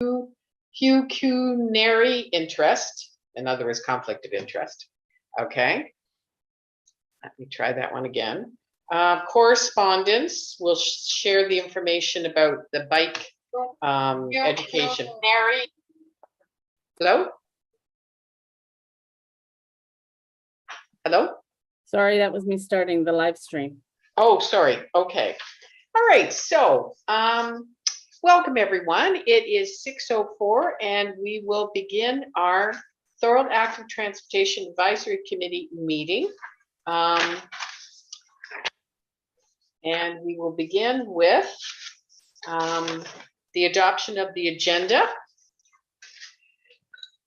pecuniary interest, in other words, conflict of interest. Okay. Let me try that one again. Correspondence, we'll share the information about the bike education. Hello? Hello? Sorry, that was me starting the live stream. Oh, sorry. Okay. All right. So, welcome everyone. It is 6:04 and we will begin our Thorold Active Transportation Advisory Committee meeting. And we will begin with the adoption of the agenda.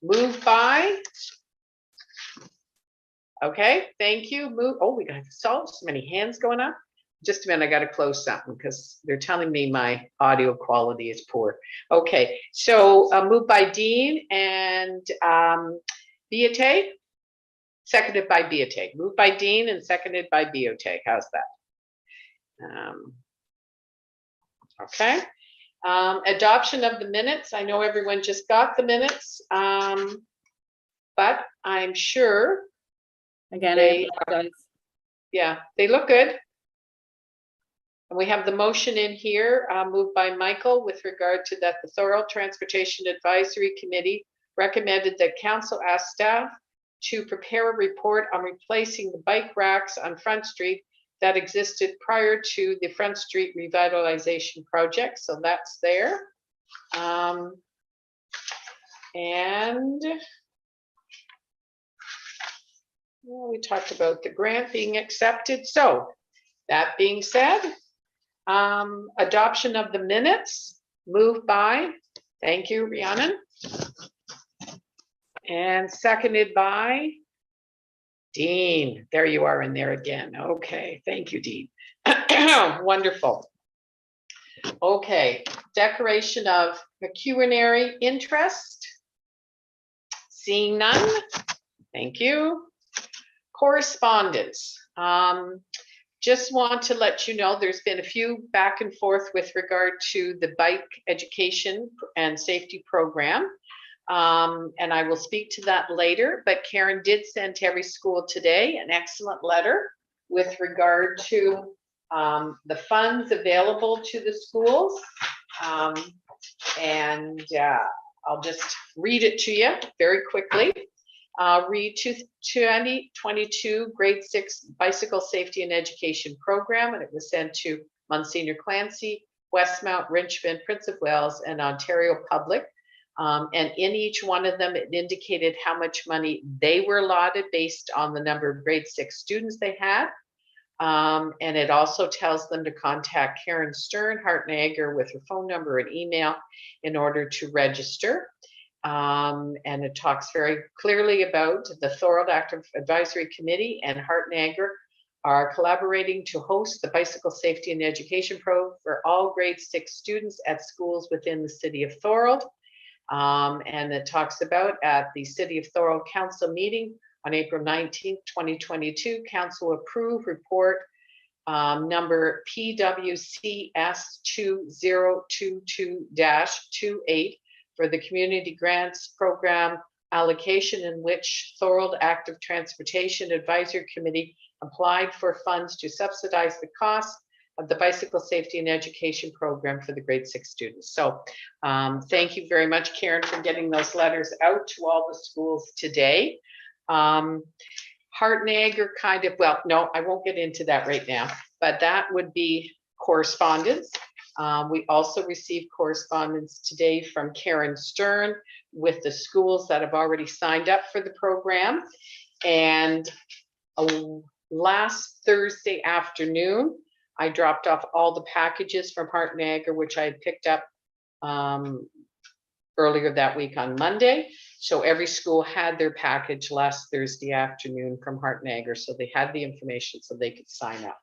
Moved by. Okay, thank you. Oh, we got so many hands going up. Just a minute, I got to close something because they're telling me my audio quality is poor. Okay, so moved by Dean and Beate, seconded by Beate. Moved by Dean and seconded by Beate. How's that? Okay. Adoption of the minutes. I know everyone just got the minutes, but I'm sure. Again, they look good. And we have the motion in here, moved by Michael with regard to that the Thorold Transportation Advisory Committee recommended that council ask staff to prepare a report on replacing the bike racks on Front Street that existed prior to the Front Street revitalization project. So that's there. And we talked about the grant being accepted. So that being said, adoption of the minutes, moved by, thank you, Rhiannon, and seconded by Dean. There you are in there again. Okay, thank you, Dean. Wonderful. Okay, declaration of pecuniary interest. Seeing none, thank you. Correspondence. Just want to let you know there's been a few back and forth with regard to the bike education and safety program. And I will speak to that later, but Karen did send to every school today an excellent letter with regard to the funds available to the schools. And I'll just read it to you very quickly. Read 2022 grade 6 bicycle safety and education program, and it was sent to Monsignor Clancy, Westmount, Richmond, Prince of Wales, and Ontario Public. And in each one of them, it indicated how much money they were allotted based on the number of grade 6 students they had. And it also tells them to contact Karen Stern, Hart Niagara, with her phone number and email in order to register. And it talks very clearly about the Thorold Active Advisory Committee and Hart Niagara are collaborating to host the Bicycle Safety and Education Pro for all grade 6 students at schools within the city of Thorold. And it talks about at the City of Thorold Council meeting on April 19th, 2022, Council approved report number PWCS 2022-28 for the Community Grants Program allocation, in which Thorold Active Transportation Advisory Committee applied for funds to subsidize the cost of the Bicycle Safety and Education Program for the grade 6 students. So thank you very much, Karen, for getting those letters out to all the schools today. Hart Niagara kind of, well, no, I won't get into that right now, but that would be correspondence. We also received correspondence today from Karen Stern with the schools that have already signed up for the program. And last Thursday afternoon, I dropped off all the packages from Hart Niagara, which I had picked up earlier that week on Monday. So every school had their package last Thursday afternoon from Hart Niagara. So they had the information so they could sign up.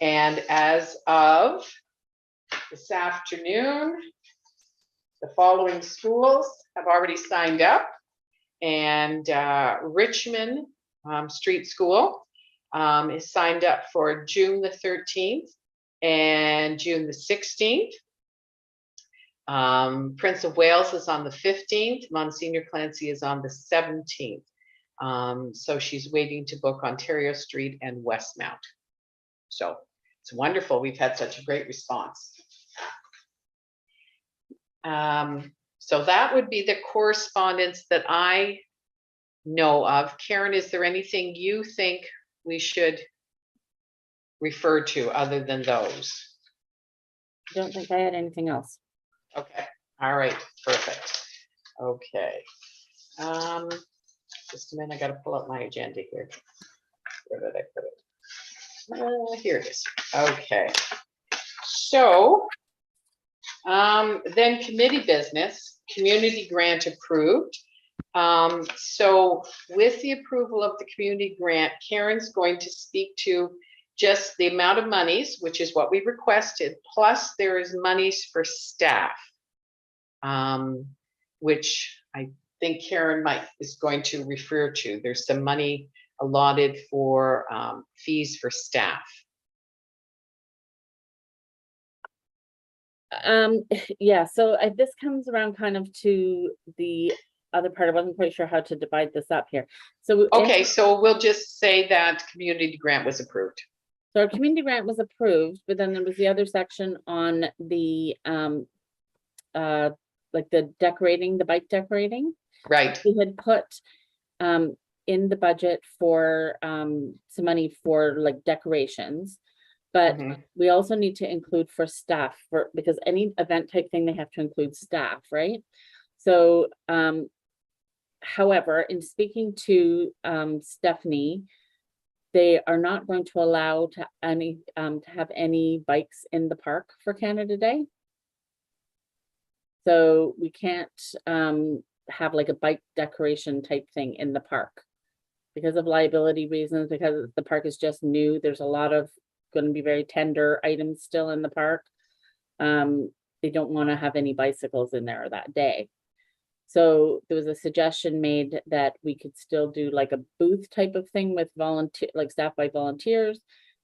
And as of this afternoon, the following schools have already signed up. And Richmond Street School is signed up for June the 13th and June the 16th. Prince of Wales is on the 15th. Monsignor Clancy is on the 17th. So she's waiting to book Ontario Street and Westmount. So it's wonderful. We've had such a great response. So that would be the correspondence that I know of. Karen, is there anything you think we should refer to other than those? I don't think I had anything else. Okay, all right, perfect. Okay. Just a minute, I gotta pull up my agenda here. Where did I put it? Here it is. Okay. So, then committee business, community grant approved. So with the approval of the community grant, Karen's going to speak to just the amount of monies, which is what we requested, plus there is monies for staff, which I think Karen is going to refer to. There's some money allotted for fees for staff. Yeah, so this comes around kind of to the other part. I wasn't quite sure how to divide this up here. So okay, so we'll just say that community grant was approved. So our community grant was approved, but then there was the other section on the like the decorating, the bike decorating. Right. We had put in the budget for some money for like decorations, but we also need to include for staff, because any event type thing, they have to include staff, right? So however, in speaking to Stephanie, they are not going to allow to have any bikes in the park for Canada Day. So we can't have like a bike decoration type thing in the park because of liability reasons, because the park is just new. There's a lot of going to be very tender items still in the park. They don't want to have any bicycles in there that day. So there was a suggestion made that we could still do like a booth type of thing with like staff by volunteers,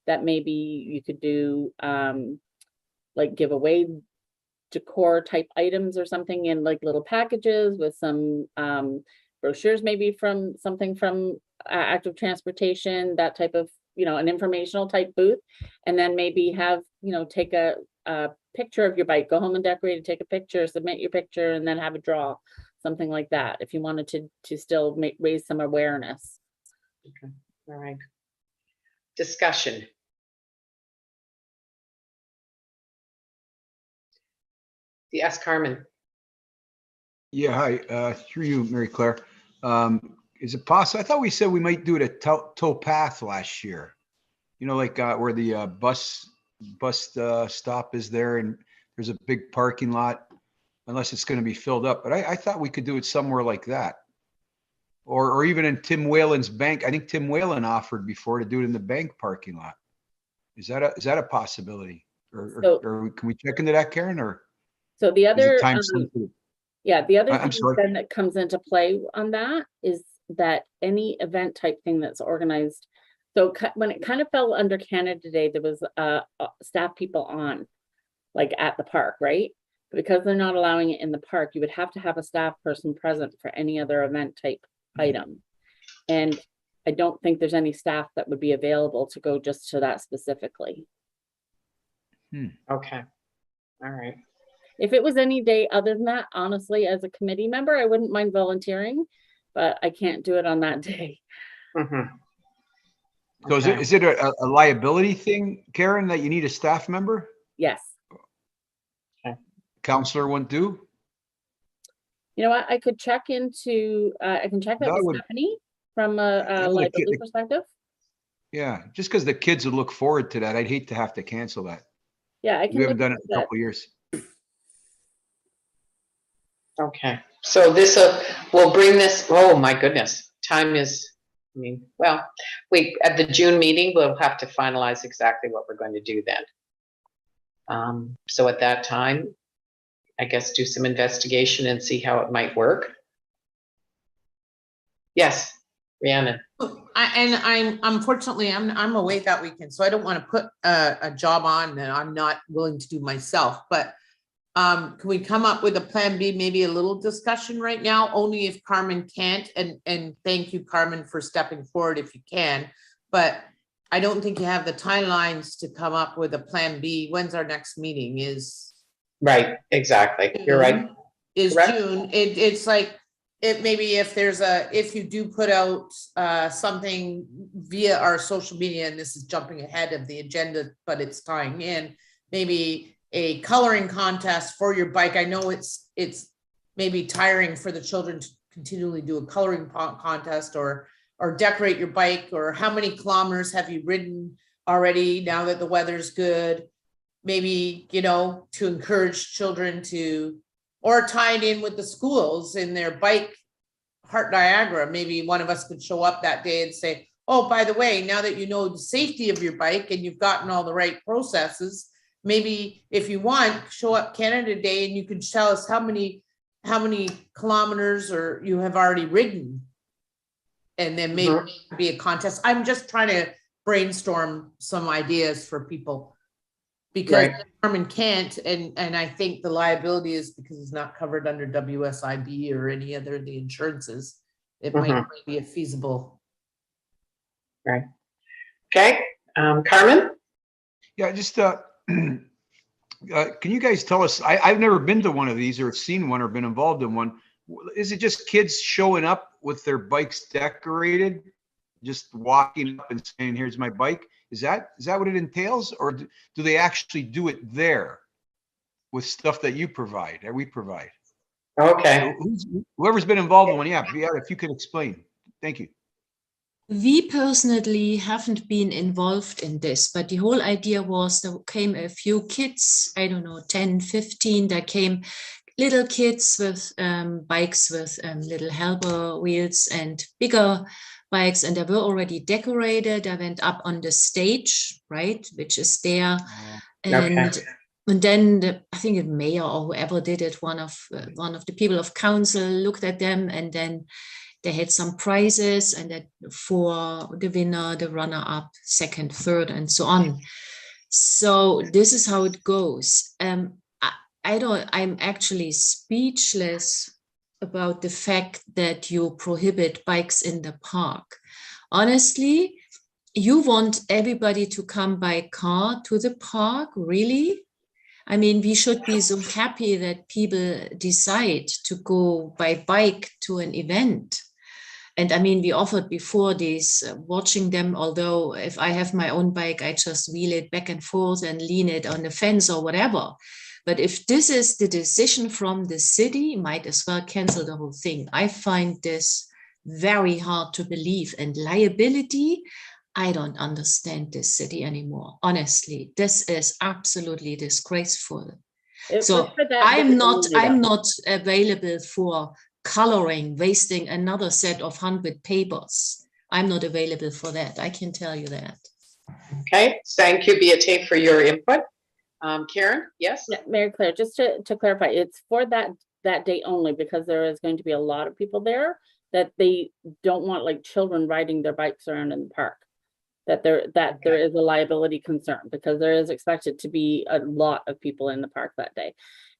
that maybe you could do like giveaway decor type items or something in like little packages with some brochures, maybe from something from active transportation, that type of, an informational type booth. And then maybe have, take a picture of your bike, go home and decorate it, take a picture, submit your picture, and then have a draw. Something like that, if you wanted to still raise some awareness. Okay, all right. Discussion. Yes, Carmen. Yeah, hi, through you, Mary Claire. Is it possible? I thought we said we might do it at Towpath last year. Like where the bus stop is there, and there's a big parking lot. Unless it's going to be filled up, but I thought we could do it somewhere like that, or even in Tim Whalen's bank. I think Tim Whalen offered before to do it in the bank parking lot. Is that a possibility, or can we check into that, Karen? Or so the other yeah, the other thing then that comes into play on that is that any event type thing that's organized. So when it kind of fell under Canada Day, there was staff people on, like at the park, right? Because they're not allowing it in the park, you would have to have a staff person present for any other event type item. And I don't think there's any staff that would be available to go just to that specifically. Okay, all right. If it was any day other than that, honestly, as a committee member, I wouldn't mind volunteering, but I can't do it on that day. So is it a liability thing, Karen, that you need a staff member? Yes. Counselor wouldn't do? You know what, I could check into, I can check that with Stephanie from a liability perspective. Yeah, just because the kids would look forward to that. I'd hate to have to cancel that. Yeah, I can. We haven't done it in a couple of years. Okay, so this we'll bring this, oh my goodness, time is, well, at the June meeting, we'll have to finalize exactly what we're going to do then. So at that time, I guess do some investigation and see how it might work. Yes, Rhiannon. I'm unfortunately I'm away that weekend, so I don't want to put a job on that I'm not willing to do myself. But Can we come up with a plan B, maybe a little discussion right now, only if Carmen can't, and thank you, Carmen, for stepping forward if you can. But I don't think you have the timelines to come up with a plan B. When's our next meeting is? Right, exactly. You're right. Is Correct. June. It's like, maybe if you do put out something via our social media, and this is jumping ahead of the agenda, but it's tying in, maybe a coloring contest for your bike. I know it's maybe tiring for the children to continually do a coloring contest, or decorate your bike, or how many kilometers have you ridden already now that the weather's good? Maybe, to encourage children to, or tie it in with the schools in their bike Heart Niagara. Maybe one of us could show up that day and say, oh, by the way, now that you know the safety of your bike and you've gotten all the right processes, maybe if you want, show up Canada Day and you can tell us how many kilometers or you have already ridden. And then maybe be a contest. I'm just trying to brainstorm some ideas for people. Because Carmen can't, and I think the liability is because it's not covered under WSIB or any other of the insurances. It might be a feasible. Right. Okay, Carmen? Yeah, just, can you guys tell us, I've never been to one of these or seen one or been involved in one. Is it just kids showing up with their bikes decorated, just walking up and saying, here's my bike? Is that what it entails? Or do they actually do it there with stuff that you provide, that we provide? Okay. So whoever's been involved in one, yeah, if you could explain. Thank you. We personally haven't been involved in this, but the whole idea was there came a few kids, I don't know, 10, 15, there came little kids with bikes with little helper wheels and bigger bikes, and they were already decorated. I went up on the stage, right, which is there. And then I think the mayor or whoever did it, one of the people of council looked at them, and then they had some prizes, and that for the winner, the runner-up, second, third, and so on. So this is how it goes. I'm actually speechless about the fact that you prohibit bikes in the park. Honestly, you want everybody to come by car to the park, really? I mean, we should be so happy that people decide to go by bike to an event. And I mean, we offered before this, watching them, although if I have my own bike, I just wheel it back and forth and lean it on the fence or whatever. But if this is the decision from the city, might as well cancel the whole thing. I find this very hard to believe. And liability, I don't understand this city anymore. Honestly, this is absolutely disgraceful. So I'm not available for coloring, wasting another set of 100 papers. I'm not available for that. I can tell you that. Okay, thank you, Beate, for your input. Karen, yes? Yeah, Mary Claire, just to clarify, it's for that day only, because there is going to be a lot of people there that they don't want like children riding their bikes around in the park. That there is a liability concern, because there is expected to be a lot of people in the park that day.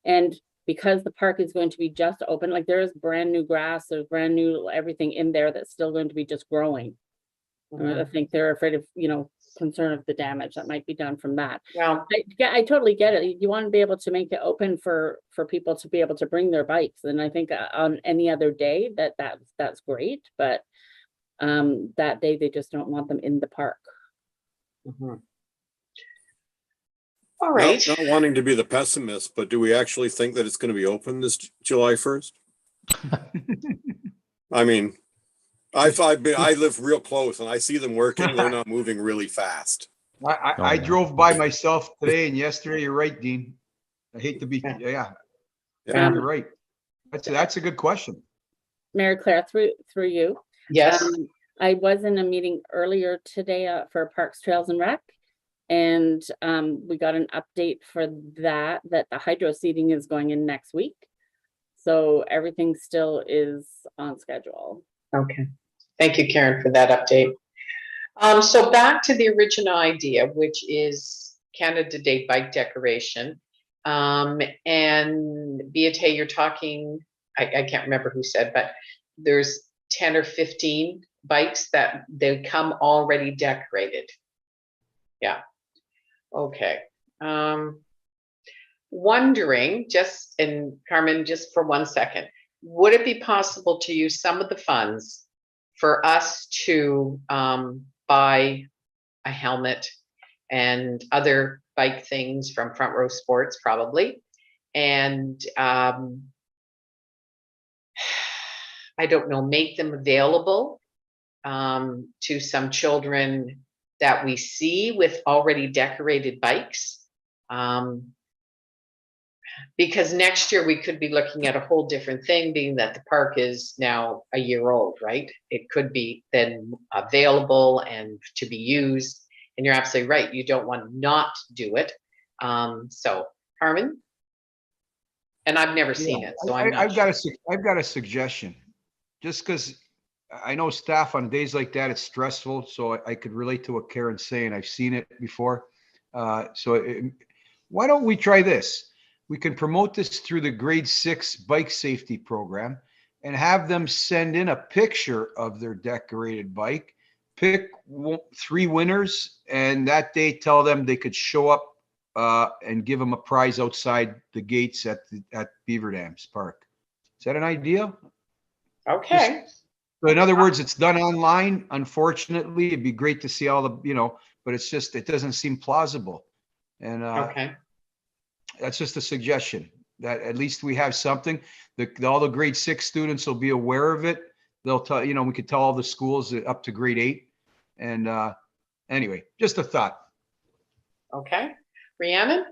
And because the park is going to be just open, like there is brand new grass, there's brand new everything in there that's still going to be just growing. I think they're afraid of, concern of the damage that might be done from that. Well, I totally get it. You want to be able to make it open for people to be able to bring their bikes. And I think on any other day that's great, but that day they just don't want them in the park. All right. Not wanting to be the pessimist, but do we actually think that it's going to be open this July 1st? I mean, I live real close and I see them working. They're not moving really fast. I drove by myself today and yesterday. You're right, Dean. I hate to be, yeah. You're right. That's a good question. Mary Claire, through you. Yes. I was in a meeting earlier today for Parks, Trails and Rec, and we got an update for that the hydro seeding is going in next week. So everything still is on schedule. Okay. Thank you, Karen, for that update. So back to the original idea, which is Canada Day bike decoration. And Beate, you're talking, I can't remember who said, but there's 10 or 15 bikes that they come already decorated. Yeah. Okay. Wondering, just, and Carmen, just for 1 second, would it be possible to use some of the funds for us to buy a helmet and other bike things from Front Row Sports, probably, and I don't know, make them available to some children that we see with already decorated bikes? Because next year we could be looking at a whole different thing, being that the park is now a year old, right? It could be then available and to be used. And you're absolutely right. You don't want to not do it. So, Carmen? And I've never seen it, so I'm not I've got I've got a suggestion. Just because I know staff on days like that, it's stressful, so I could relate to what Karen's saying. I've seen it before. Why don't we try this? We can promote this through the grade 6 bike safety program and have them send in a picture of their decorated bike, pick 3 winners, and that day tell them they could show up and give them a prize outside the gates at Beaver Dams Park. Is that an idea? Okay. So in other words, it's done online. Unfortunately, it'd be great to see all the, but it's just, it doesn't seem plausible. And Okay. that's just a suggestion, that at least we have something. All the grade 6 students will be aware of it. They'll tell, we could tell all the schools up to grade 8. And anyway, just a thought. Okay. Rhiannon?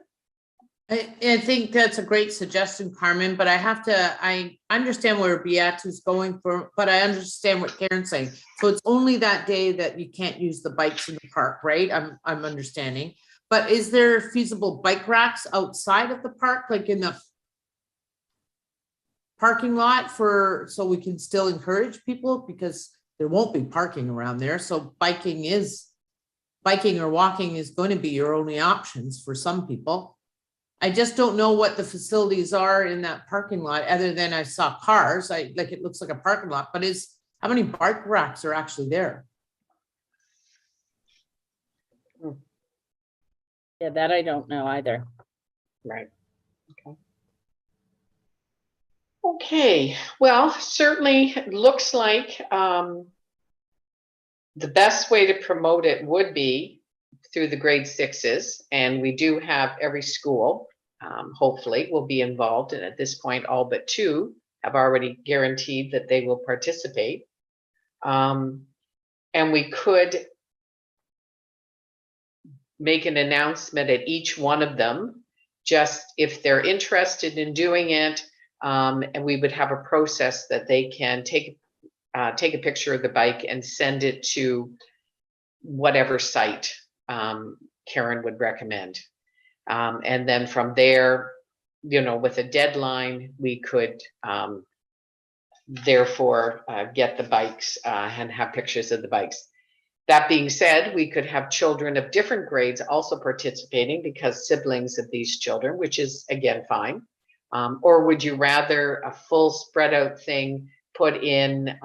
I think that's a great suggestion, Carmen, but I understand where Beatu's going for, but I understand what Karen's saying. So it's only that day that you can't use the bikes in the park, right? I'm understanding. But is there feasible bike racks outside of the park, like in the parking lot so we can still encourage people, because there won't be parking around there. So biking or walking is going to be your only options for some people. I just don't know what the facilities are in that parking lot, other than I saw cars. It looks like a parking lot, but how many bike racks are actually there? Yeah, that I don't know either. Right. Okay. Okay. Well, certainly it looks like the best way to promote it would be through the grade 6s, and we do have every school, hopefully, will be involved. And at this point, all but 2 have already guaranteed that they will participate. And we could make an announcement at each one of them, just if they're interested in doing it, and we would have a process that they can take a picture of the bike and send it to whatever site Karen would recommend. And then from there, with a deadline, we could therefore get the bikes and have pictures of the bikes. That being said, we could have children of different grades also participating, because siblings of these children, which is again fine. Or would you rather a full spread out thing put in,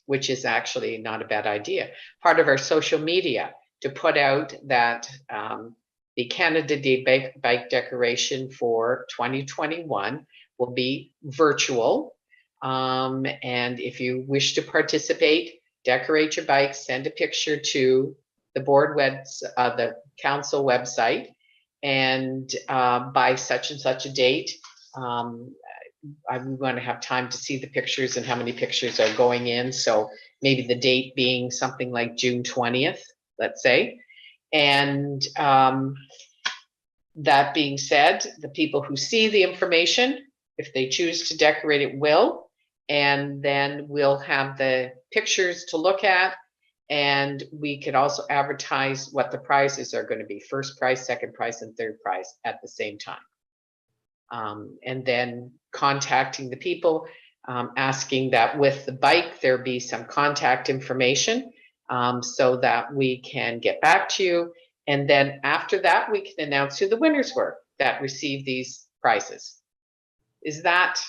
which is actually not a bad idea, part of our social media, to put out that the Canada Day bike decoration for 2021 will be virtual. And if you wish to participate, decorate your bike, send a picture to the the council website, and by such and such a date, I'm going to have time to see the pictures and how many pictures are going in. So maybe the date being something like June 20th, let's say. And that being said, the people who see the information, if they choose to decorate it, will. And then we'll have the pictures to look at. And we could also advertise what the prizes are going to be: first prize, second prize, and third prize at the same time. And then contacting the people, asking that with the bike there be some contact information, so that we can get back to you. And then after that, we can announce who the winners were. that receive these prizes. Is that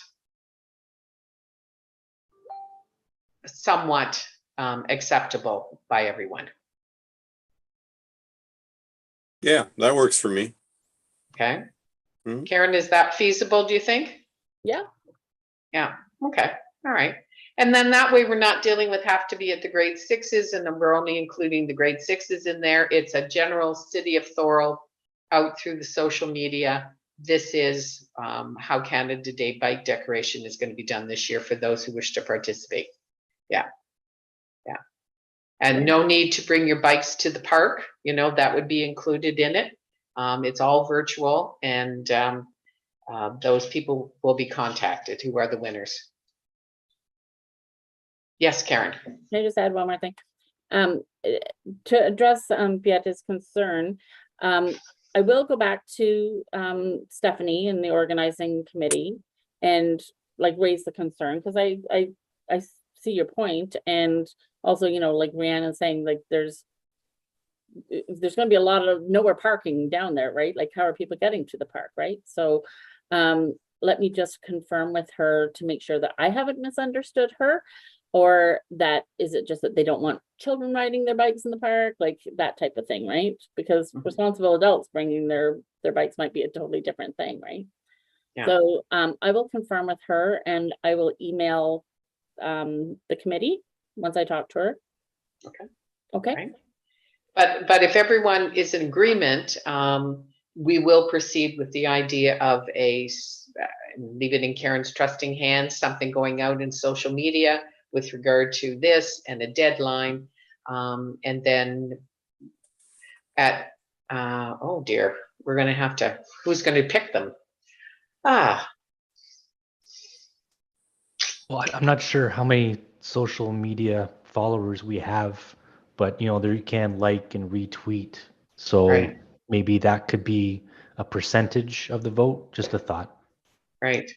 somewhat acceptable by everyone? Yeah, that works for me. Okay. Mhm. Karen, is that feasible, do you think? Yeah. Yeah, okay, all right. And then that way we're not dealing with have to be at the grade sixes, and then we're only including the grade sixes in there. It's a general city of Thorold out through the social media. This is how Canada Day bike decoration is going to be done this year for those who wish to participate. Yeah. Yeah. And no need to bring your bikes to the park, you know, that would be included in it. It's all virtual, and those people will be contacted who are the winners. Yes, Karen. Can I just add one more thing? To address Beata's concern, I will go back to Stephanie and the organizing committee and like raise the concern, because I see your point, and also, you know, like Rhiannon's saying, like there's going to be a lot of nowhere parking down there, right? Like how are people getting to the park, right? So let me just confirm with her to make sure that I haven't misunderstood her. Or that, is it just that they don't want children riding their bikes in the park, like that type of thing, right? Because responsible adults bringing their bikes might be a totally different thing, right? Yeah. So I will confirm with her, and I will email the committee once I talk to her. Okay. Okay. Right. But if everyone is in agreement, we will proceed with the idea of leave it in Karen's trusting hands, something going out in social media with regard to this and a deadline. And then oh dear, we're going to have to, who's going to pick them? Well, I'm not sure how many social media followers we have, but you know, there you can like and retweet. So Right. maybe that could be a percentage of the vote. Just a thought. Right.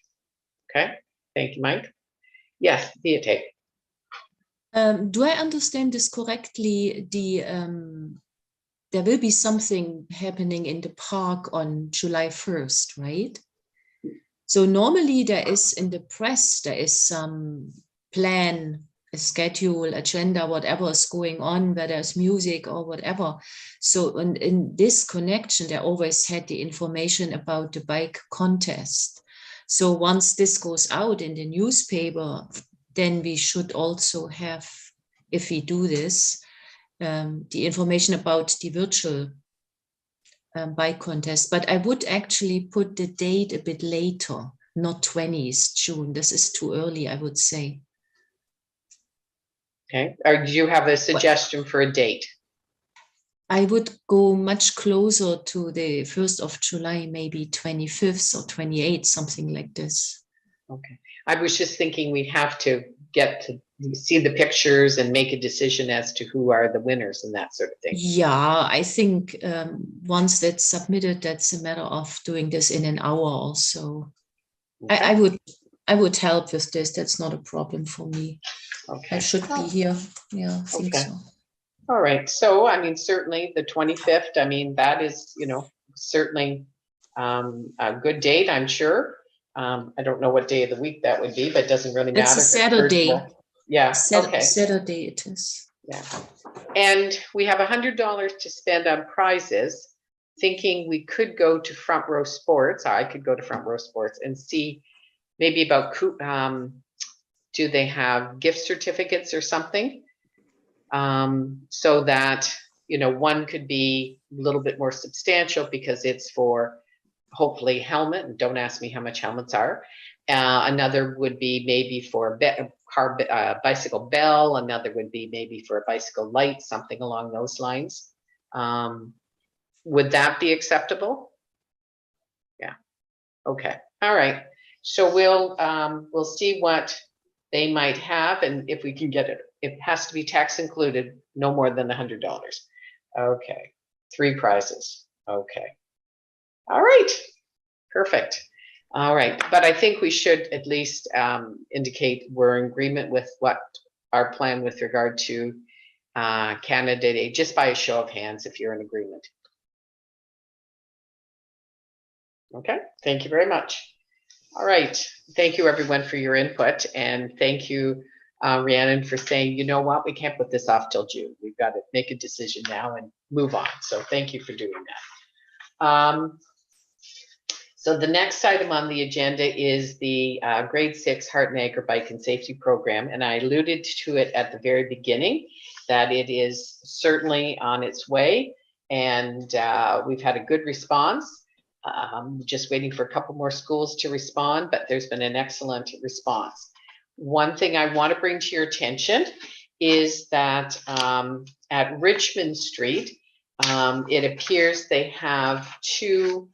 Okay. Thank you, Mike. Yes, Beate. Do I understand this correctly? There will be something happening in the park on July 1st, right? So normally there is in the press, there is some plan, a schedule, agenda, whatever is going on, where there's music or whatever. So in this connection, they always had the information about the bike contest. So once this goes out in the newspaper, then we should also have, if we do this, the information about the virtual bike contest. But I would actually put the date a bit later, not 20th June. This is too early, I would say. Okay. Or do you have a suggestion for a date? I would go much closer to the 1st of July, maybe 25th or 28th, something like this. Okay. I was just thinking we'd have to get to see the pictures and make a decision as to who are the winners and that sort of thing. Yeah, I think once that's submitted, that's a matter of doing this in an hour or so. Okay. I would help with this. That's not a problem for me. Okay. I should be here. Yeah, I think Okay. so. All right. So, I mean, certainly the 25th, I mean, that is, you know, certainly a good date, I'm sure. I don't know what day of the week that would be, but it doesn't really matter. It's a Saturday. Yeah. Okay. Saturday it is. Yeah. And we have $100 to spend on prizes, thinking we could go to Front Row Sports. I could go to Front Row Sports and see maybe about, do they have gift certificates or something? So that, you know, one could be a little bit more substantial because it's for hopefully helmet, and don't ask me how much helmets are. Another would be maybe for a bicycle bell. Another would be maybe for a bicycle light, something along those lines. Would that be acceptable? Yeah. Okay. All right. So we'll see what they might have, and if we can get it. It has to be tax included, no more than $100. Okay. 3 prizes. Okay. All right. Perfect. All right. But I think we should at least indicate we're in agreement with what our plan with regard to Canada Day, just by a show of hands, if you're in agreement. Okay, thank you very much. All right, thank you everyone for your input, and thank you, Rhiannon, for saying, you know what, we can't put this off till June. We've got to make a decision now and move on. So thank you for doing that. So the next item on the agenda is the grade 6 Heart and Agra Bike and Safety Program, and I alluded to it at the very beginning that it is certainly on its way, and we've had a good response. Just waiting for a couple more schools to respond, but there's been an excellent response. One thing I want to bring to your attention is that at Richmond Street, it appears they have 2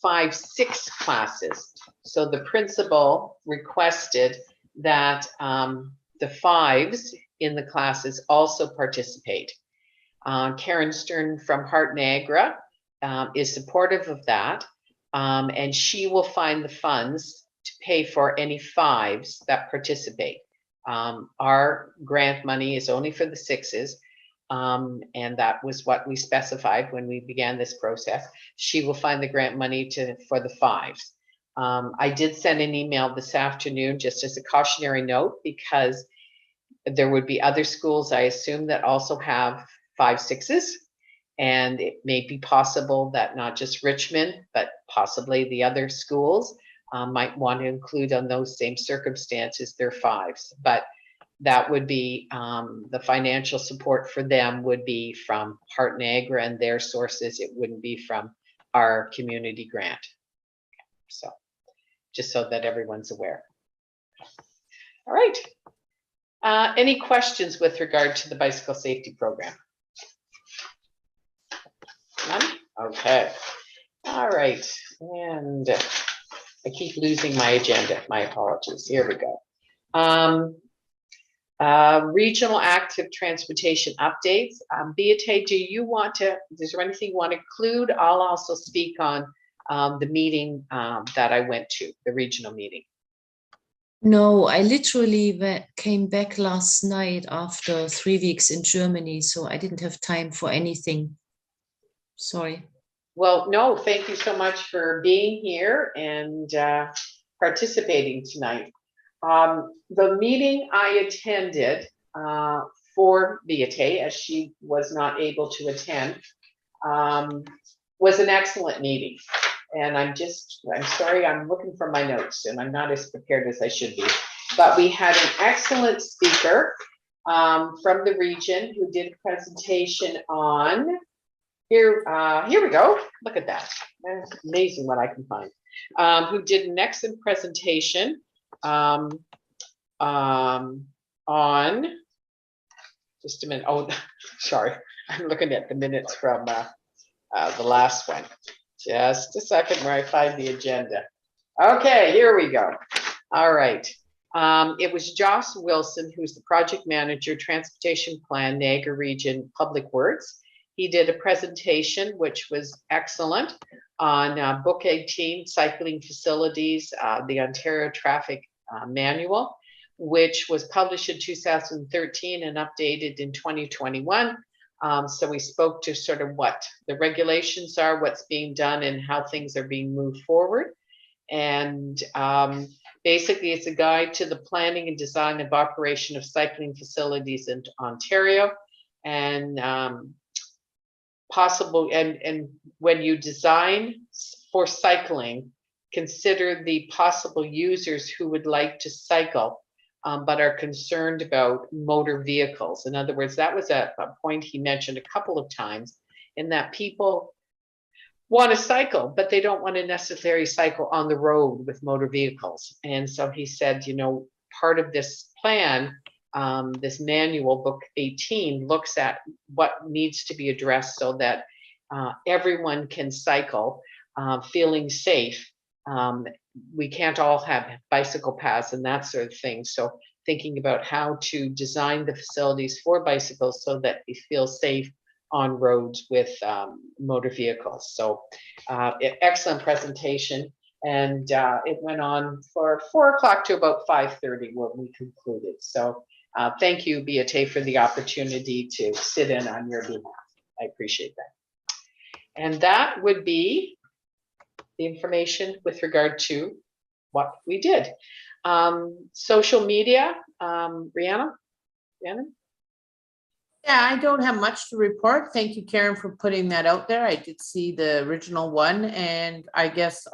5-6 classes. So the principal requested that the 5s in the classes also participate. Karen Stern from Heart and Agra is supportive of that, and she will find the funds to pay for any 5s that participate. Our grant money is only for the 6s, and that was what we specified when we began this process. She will find the grant money for the 5s. I did send an email this afternoon just as a cautionary note, because there would be other schools, I assume, that also have 5-6s. And it may be possible that not just Richmond, but possibly the other schools might want to include on those same circumstances their 5s. But that would be the financial support for them would be from Heart and Agra and their sources. It wouldn't be from our community grant. So just so that everyone's aware. All right. Any questions with regard to the bicycle safety program? None? Okay. All right. And I keep losing my agenda. My apologies. Here we go. Regional active transportation updates. Beate, do you want to, is there anything you want to include? I'll also speak on the meeting that I went to, the regional meeting. No, I literally came back last night after 3 weeks in Germany, so I didn't have time for anything. Sorry. Well, no, thank you so much for being here and participating tonight. The meeting I attended for Beate, as she was not able to attend, was an excellent meeting. And I'm sorry, I'm looking for my notes and I'm not as prepared as I should be. But we had an excellent speaker from the region who did a presentation on, here we go, look at that. That's amazing what I can find. Who did an excellent presentation on, just a minute, oh, sorry, I'm looking at the minutes from the last one. Just a second where I find the agenda. Okay, here we go. All right. It was Joss Wilson, who's the project manager, transportation plan, Niagara Region Public Works. He did a presentation, which was excellent, on Book 18, Cycling Facilities, the Ontario Traffic Manual, which was published in 2013 and updated in 2021. So we spoke to sort of what the regulations are, what's being done, and how things are being moved forward. And basically, it's a guide to the planning and design of operation of cycling facilities in Ontario, and and when you design for cycling, consider the possible users who would like to cycle, but are concerned about motor vehicles. In other words, that was a point he mentioned a couple of times, in that people want to cycle, but they don't want to necessarily cycle on the road with motor vehicles. And so he said, you know, part of this plan, this manual, Book 18, looks at what needs to be addressed so that everyone can cycle feeling safe. We can't all have bicycle paths and that sort of thing. So thinking about how to design the facilities for bicycles so that they feel safe on roads with motor vehicles. So excellent presentation. And it went on for 4 o'clock to about 5:30 when we concluded. So thank you, Beate, for the opportunity to sit in on your behalf. I appreciate that. And that would be the information with regard to what we did. Social media, Rhiannon? Rhiannon? Yeah, I don't have much to report. Thank you, Karen, for putting that out there. I did see the original one, and I guess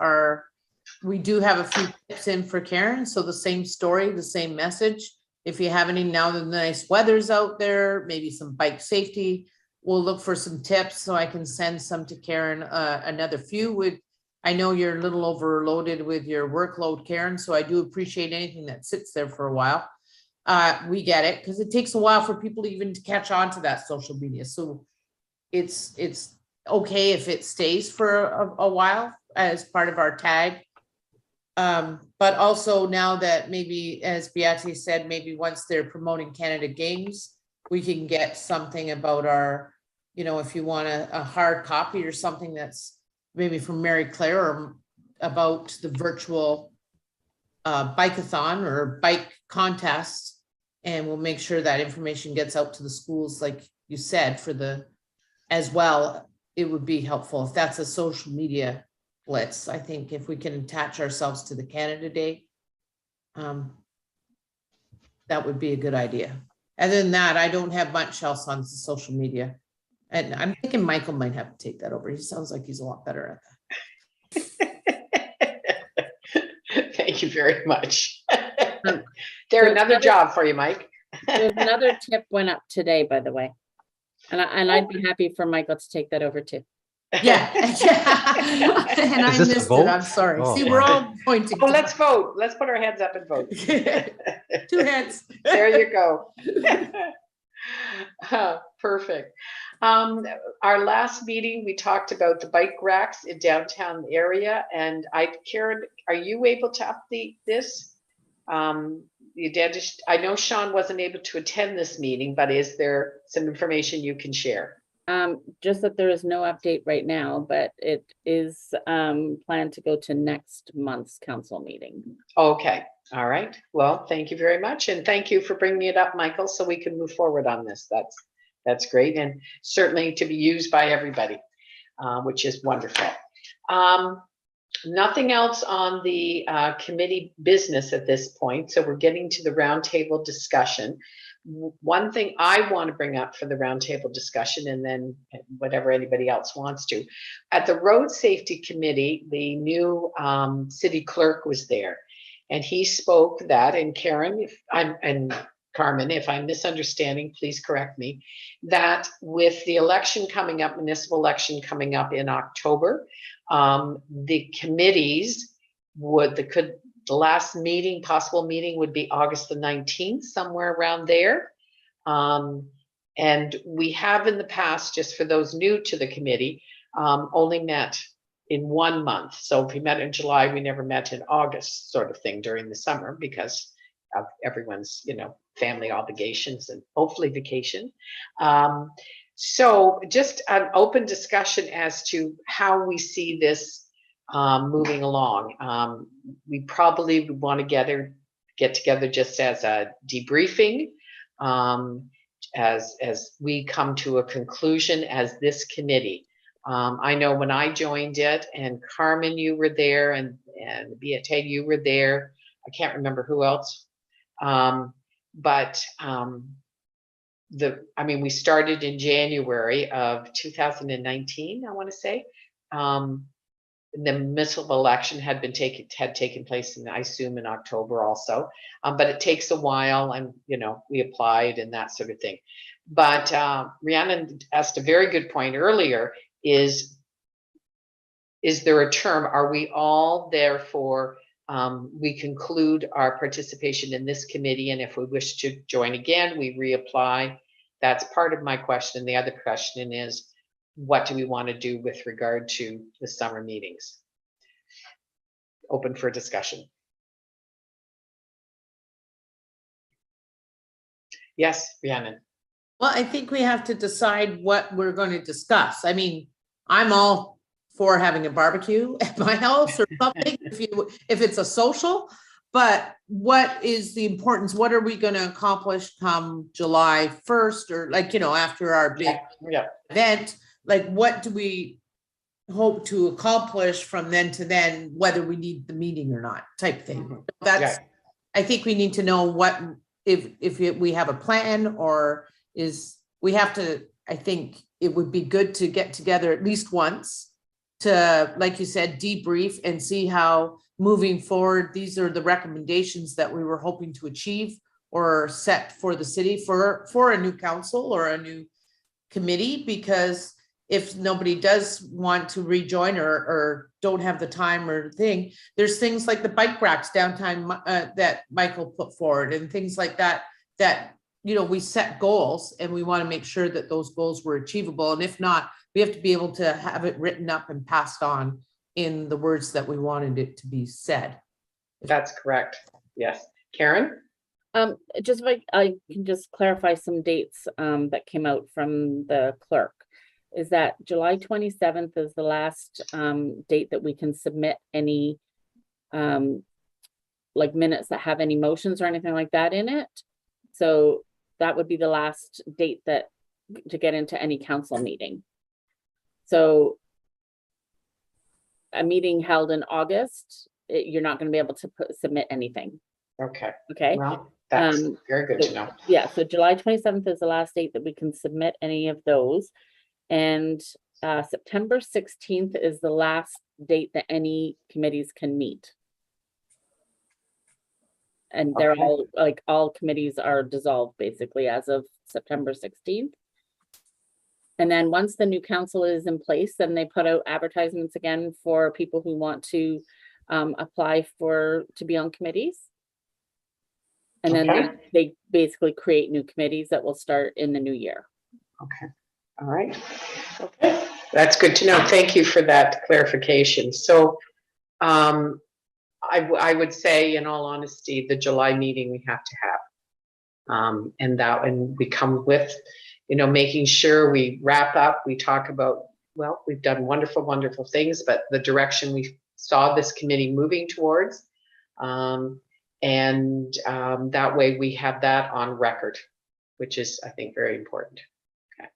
we do have a few tips in for Karen. So the same story, the same message. If you have any, now that the nice weather's out there, maybe some bike safety, we'll look for some tips so I can send some to Karen. Another few I know you're a little overloaded with your workload, Karen, so I do appreciate anything that sits there for a while. We get it, because it takes a while for people even to catch on to that social media. So it's okay if it stays for a while as part of our tag. But also now that maybe, as Beate said, maybe once they're promoting Canada Games, we can get something about our, if you want a hard copy or something that's maybe from Mary Claire or about the virtual bike-a-thon or bike contest. And we'll make sure that information gets out to the schools, like you said, as well. It would be helpful if that's a social media blitz. I think if we can attach ourselves to the Canada Day, that would be a good idea. Other than that, I don't have much else on social media. And I'm thinking Michael might have to take that over. He sounds like he's a lot better at that. Thank you very much. There's another job for you, Mike. There's another tip went up today, by the way. And I'd be happy for Michael to take that over too. Yeah. And I this a missed it. vote? I'm sorry. Oh. See, we're all pointing. Oh, let's vote. Let's put our heads up and vote. 2 heads. There you go. Perfect. Our last meeting, we talked about the bike racks in downtown area, and Karen, are you able to update this? I know Sean wasn't able to attend this meeting, but is there some information you can share? Just that there is no update right now, but it is planned to go to next month's council meeting. Okay. All right. Well, thank you very much. And thank you for bringing it up, Michael, so we can move forward on this. That's great. And certainly to be used by everybody, which is wonderful. Nothing else on the committee business at this point. So we're getting to the roundtable discussion. One thing I want to bring up for the roundtable discussion, and then whatever anybody else wants to, at the road safety committee, the new city clerk was there, and he spoke that, and Karen, and Carmen, if I'm misunderstanding, please correct me, that with the election coming up, municipal election coming up in October, the committees the last meeting, possible meeting would be August the 19th, somewhere around there. And we have in the past, just for those new to the committee, only met in 1 month. So if we met in July, we never met in August, sort of thing, during the summer because of everyone's, family obligations and hopefully vacation. So just an open discussion as to how we see this moving along. We probably want to get together just as a debriefing as we come to a conclusion as this committee. I know when I joined it, and Carmen, you were there, and Beate, you were there. I can't remember who else. We started in January of 2019, I want to say. The municipal election had taken place in, I assume, in October also. But it takes a while, and we applied and that sort of thing. But Rhiannon asked a very good point earlier: is there a term? Are we all therefore we conclude our participation in this committee, and if we wish to join again, we reapply? That's part of my question. The other question is, what do we want to do with regard to the summer meetings? Open for discussion. Yes, Rhiannon. Well, I think we have to decide what we're going to discuss. I mean, I'm all for having a barbecue at my house or something if it's a social, but what is the importance? What are we going to accomplish come July 1st or after our big event? Like, what do we hope to accomplish from then to then, whether we need the meeting or not, type thing. That's, Yeah. I think we need to know what, if we have a plan, or we have to, I think it would be good to get together at least once to, like you said, debrief and see how moving forward, these are the recommendations that we were hoping to achieve or set for the city for a new council or a new committee, because if nobody does want to rejoin or don't have the time or thing, there's things like the bike racks downtown that Michael put forward and things like that, we set goals and we want to make sure that those goals were achievable. And if not, we have to be able to have it written up and passed on in the words that we wanted it to be said. That's correct. Yes. Karen? Just if I can just clarify some dates that came out from the clerk. Is that July 27th is the last date that we can submit any like minutes that have any motions or anything like that in it. So that would be the last date that to get into any council meeting. So a meeting held in August, you're not going to be able to submit anything. Okay. Okay. Well, that's very good to know. Yeah. So July 27th is the last date that we can submit any of those. And September 16th is the last date that any committees can meet. And they're Okay. all, like, all committees are dissolved basically as of September 16th. And then once the new council is in place, then they put out advertisements again for people who want to apply to be on committees. And then Okay. they basically create new committees that will start in the new year. Okay. All right. Okay. That's good to know. Thank you for that clarification. So I would say, in all honesty, the July meeting we have to have. And we come with, making sure we wrap up, we talk about, well, we've done wonderful, wonderful things, but the direction we saw this committee moving towards. That way we have that on record, which is, I think, very important. Okay.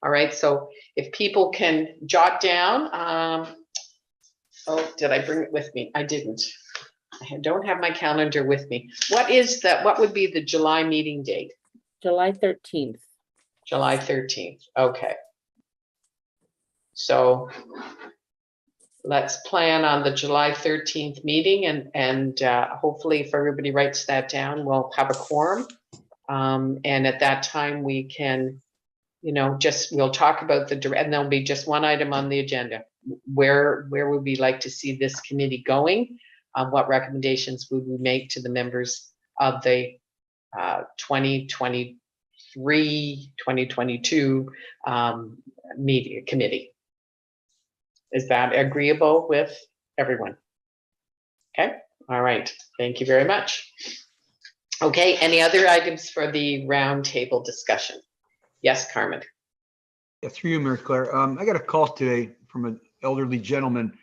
All right. So if people can jot down, oh, did I bring it with me? I didn't. I don't have my calendar with me. What would be the July meeting date? July 13th. July 13th. Okay. So let's plan on the July 13th meeting, and hopefully if everybody writes that down, we'll have a quorum. And at that time we can, we'll talk about and there'll be just one item on the agenda. Where would we like to see this committee going? What recommendations would we make to the members of the 2022 media committee? Is that agreeable with everyone? Okay. All right. Thank you very much. Okay. Any other items for the roundtable discussion? Yes, Carmen. Yeah, through you, Mary Claire. I got a call today from an elderly gentleman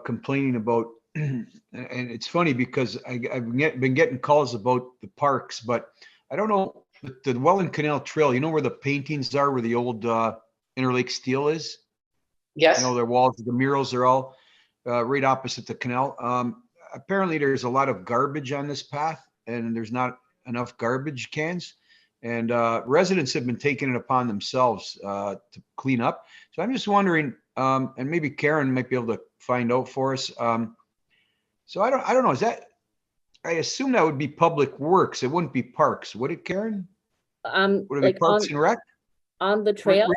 complaining about, and it's funny because I've been getting calls about the parks, but I don't know, the Welland Canal Trail, where the paintings are, where the old Interlake Steel is? Yes. Their walls, the murals are all right opposite the canal. Apparently there's a lot of garbage on this path and there's not enough garbage cans. And residents have been taking it upon themselves to clean up. So I'm just wondering, and maybe Karen might be able to find out for us. So I don't know, I assume that would be Public Works. It wouldn't be Parks, would it, Karen? Would it Like be Parks and Rec? on the trail?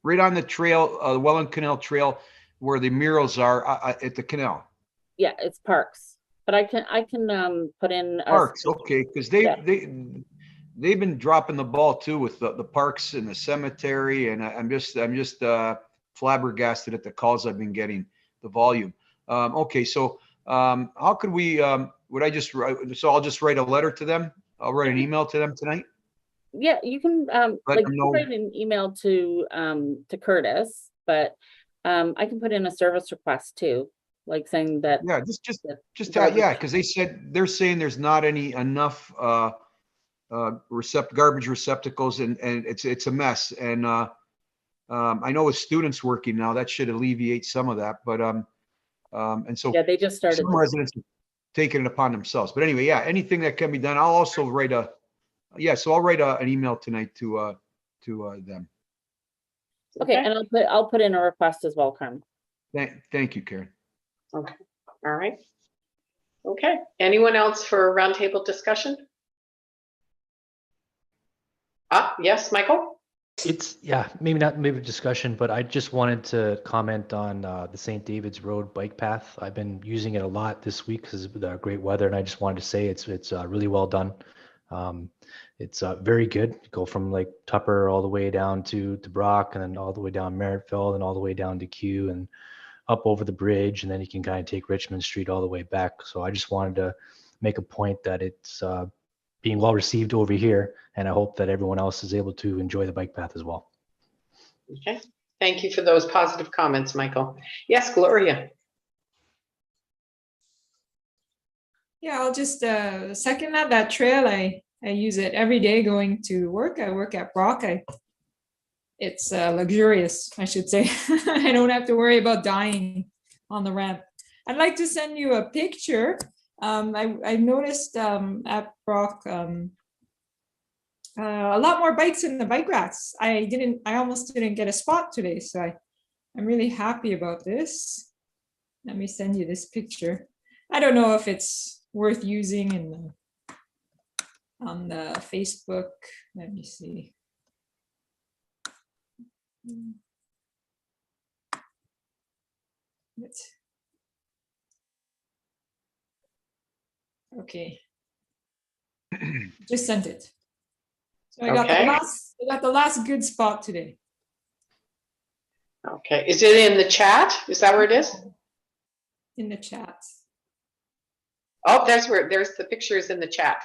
Right on the trail, the Welland Canal Trail, where the murals are at the canal. Yeah, it's Parks. But I can put in Parks, okay, because they've been dropping the ball too with the parks and the cemetery, and I'm just flabbergasted at the calls I've been getting, the volume. Okay, so how could we? Would I just write? So I'll just write a letter to them. I'll write an email to them tonight. Yeah, you can Let like them you know. can write an email to Curtis, but I can put in a service request too, like saying that. Yeah, yeah, because they're saying there's not enough garbage receptacles, and it's a mess. And I know with students working now, that should alleviate some of that, but, and so Yeah, they just started. some residents are taking it upon themselves. But anyway, yeah, anything that can be done. I'll also write an email tonight to them. Okay, and I'll put in a request as well, Carmen. Thank you, Karen. Okay, all right. Okay, anyone else for roundtable discussion? Yes, Michael? Yeah, maybe not, maybe discussion, but I just wanted to comment on the St. David's Road bike path. I've been using it a lot this week because of the great weather, and I just wanted to say it's really well done. It's very good. You go from like Tupper all the way down to Brock, and then all the way down Merrittfield, and all the way down to Kew, and up over the bridge, and then you can kind of take Richmond Street all the way back. So I just wanted to make a point that it's being well received over here, and I hope that everyone else is able to enjoy the bike path as well. Okay, thank you for those positive comments, Michael. Yes, Gloria. Yeah, I'll just second that trail. I use it every day going to work. I work at Brock. It's luxurious, I should say. I don't have to worry about dying on the ramp. I'd like to send you a picture. I noticed at Brock a lot more bikes in the bike racks. I almost didn't get a spot today, so I'm really happy about this. Let me send you this picture. I don't know if it's worth using on the Facebook. Let me see. Okay. Just sent it. So I got the last good spot today. Okay, is it in the chat? Is that where it is? In the chat. Oh, there's the pictures in the chat.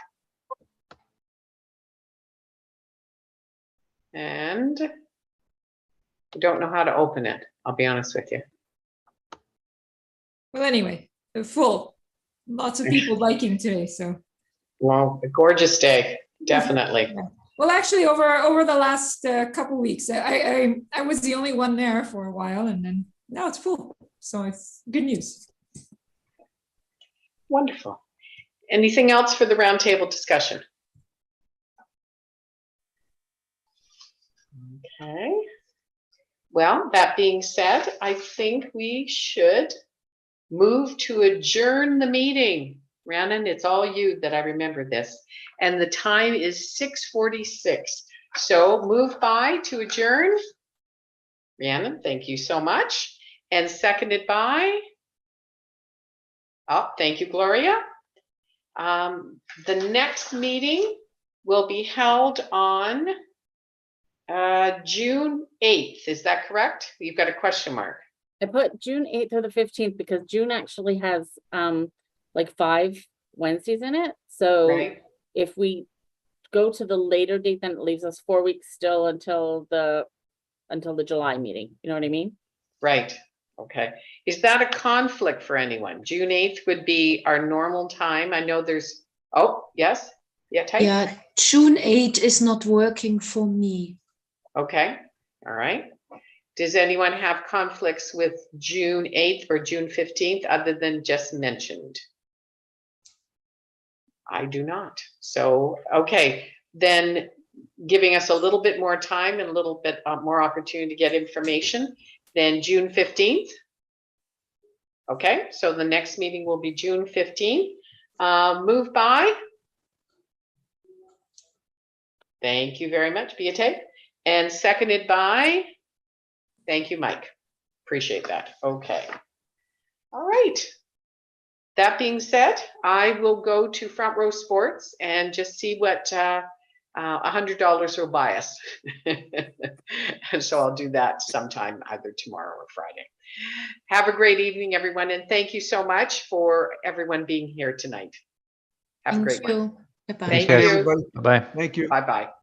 And I don't know how to open it, I'll be honest with you. Well, anyway, they're full. Lots of people biking today, so. Well, a gorgeous day, definitely. Yeah. Well, actually, over the last couple weeks, I was the only one there for a while, and then now it's full. So it's good news. Wonderful. Anything else for the roundtable discussion? Okay. Well, that being said, I think we should move to adjourn the meeting. Rhiannon, it's all you that I remember this. And the time is 6:46. So move by to adjourn. Rhiannon, thank you so much. And seconded by, thank you, Gloria. The next meeting will be held on June 8th. Is that correct? You've got a question mark. I put June 8th or the 15th because June actually has like 5 Wednesdays in it. So Right. If we go to the later date, then it leaves us 4 weeks still until the July meeting. You know what I mean? Right. Okay. Is that a conflict for anyone? June 8th would be our normal time. I know there's, yes. Yeah, type. Yeah, June 8 is not working for me. Okay. All right. Does anyone have conflicts with June 8th or June 15th other than just mentioned? I do not. So, okay, then giving us a little bit more time and a little bit more opportunity to get information, then June 15th. Okay, so the next meeting will be June 15th. Move by. Thank you very much, Beate. And seconded by, thank you, Mike. Appreciate that. Okay. All right. That being said, I will go to Front Row Sports and just see what $100 will buy us. So I'll do that sometime either tomorrow or Friday. Have a great evening, everyone. And thank you so much for everyone being here tonight. Have a great one. Bye-bye. Thank Thanks, you. everybody. Bye-bye. Thank you. Bye-bye.